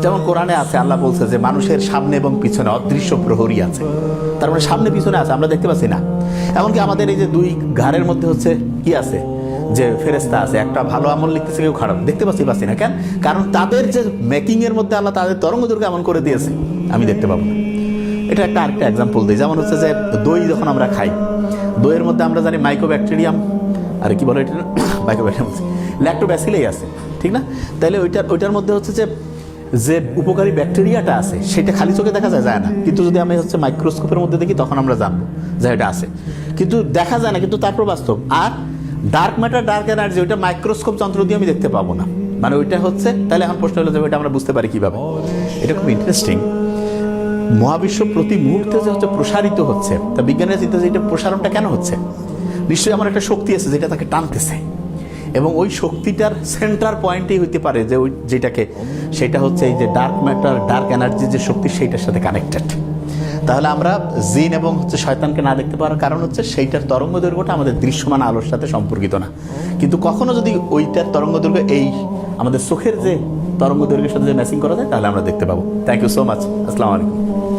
যেমন কোরআনে আছে, আল্লাহ বলছে যে মানুষের সামনে এবং পিছনে অদৃশ্য প্রহরী আছে। তার মানে সামনে পিছনে আছে, আমরা দেখতে পাচ্ছি না। এমনকি আমাদের এই যে দুই ঘাড়ের মধ্যে হচ্ছে কি আছে, যে ফেরেস্তা আছে, একটা ভালো আমল লিখতেছে, কেউ খারাপ, দেখতে পাচ্ছি না। কেন? কারণ তাদের যে মেকিং এর মধ্যে আল্লাহ তাদের তরঙ্গ দৈর্ঘ্য এমন করে দিয়েছে, আমি দেখতে পাবো না। এটা একটা আরেকটা এক্সাম্পল দিই। যেমন হচ্ছে যে দই যখন আমরা খাই, দইয়ের মধ্যে আমরা জানি মাইক্রোব্যাকটেরিয়াম, আর কি বলে এটা, মাইক্রোব্যাকটেরিয়াম, ল্যাক্টোব্যাসিলাই আছে, ঠিক না? তাহলে ওইটার মধ্যে হচ্ছে যে উপকারী ব্যাকটেরিয়াটা আছে, সেটা খালি চোখে দেখা যায় না, কিন্তু যদি আমি হচ্ছে মাইক্রোস্কোপের মধ্যে দেখি তখন আমরা জানবো যে এটা আছে। কিন্তু দেখা যায় না, কিন্তু তারপর বাস্তব। আর ডার্ক ম্যাটার, ডার্ক এনার্জি, ওইটা মাইক্রোস্কোপ যন্ত্র দিয়ে আমি দেখতে পাবো না। মানে ওইটা হচ্ছে, তাহলে এখন প্রশ্ন হলো যে ওইটা আমরা বুঝতে পারি কিভাবে? এটা খুব ইন্টারেস্টিং। মহাবিশ্ব প্রতি মুহূর্তে যে হচ্ছে প্রসারিত হচ্ছে, তা বিজ্ঞানের চিন্তা যে এটা প্রসারণটা কেন হচ্ছে, নিশ্চয়ই আমার একটা শক্তি আছে যেটা তাকে টানতেছে, এবং ওই শক্তিটার সেন্টার পয়েন্টেই হইতে পারে যে ওই যেটাকে, সেটা হচ্ছে এই যে ডার্ক ম্যাটার, ডার্ক এনার্জি যে শক্তি, সেইটার সাথে কানেক্টেড। তাহলে আমরা জিন এবং হচ্ছে শয়তানকে না দেখতে পাওয়ার কারণ হচ্ছে সেইটার তরঙ্গ দৈর্ঘ্যটা আমাদের দৃশ্যমান আলোর সাথে সম্পর্কিত না। কিন্তু কখনো যদি ওইটার তরঙ্গ দৈর্ঘ্য এই আমাদের চোখের যে তরঙ্গ দৈর্ঘ্যের সাথে যে ম্যাচিং করা যায়, তাহলে আমরা দেখতে পাবো। Thank you so much. আসসালামু আলাইকুম।